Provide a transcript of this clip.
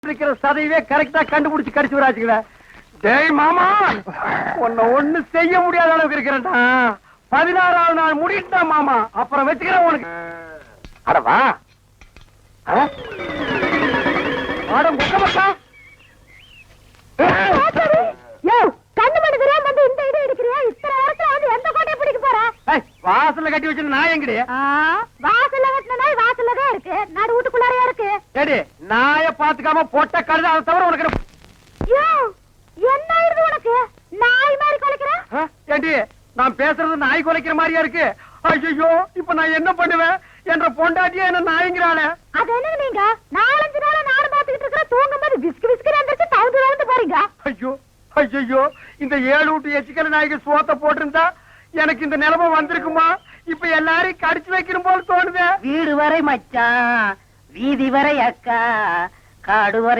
இருக்கிற சதையவே கரெக்டா கண்டுபிடிச்சு கடிச்சு வராச்சுங்களே. டேய் மாமா, உன்னை ஒண்ணு செய்ய முடியாத அளவுக்கு இருக்கிறேன்டா. 16வது நாள் முடிட்டா மாமா, அப்புறம் வச்சுக்கிறேன் உனக்கு. அடவா ஆடம் குக்கமக்கா வாசல்ல கட்டி வச்சு நான் எங்கடி? வாசல்ல கட்டின நாய் வாசல்லதான் இருக்கு, நாடு வீட்டுக்குள்ளாரையா இருக்கு. ஏடி நாய பாத்துக்காம போட்ட கழுத, அதை தவிர உனக்கு என்ன ஆயிடுது உனக்கு? நாய் மாதிரி குலைக்கிற. ஏண்டி நான் பேசுறது நாய் குலைக்கிற மாதிரியா இருக்கு? ஐயோ இப்ப நான் என்ன பண்ணுவேன்? என்ற பொண்டாட்டியா என்ன நாய்ங்கிறாளே. அது என்ன நீங்க 4-5 நாளா நாடு பாத்துக்கிட்டு இருக்கிற, தூங்கும் போது விஸ்கு விஸ்கு எந்திரிச்சு தவுந்து போறீங்க. ஐயோ ஐயோ, இந்த 7 வீட்டு எச்சிக்கல நாய்க்கு சோத்த போட்டிருந்தா எனக்கு இந்த நிலைமை வந்திருக்குமா? இப்ப எல்லாரையும் கடிச்சு வைக்கணும் போல தோணுது. வீடு வரை மச்சான், வீதி வரை அக்கா, காடு வரை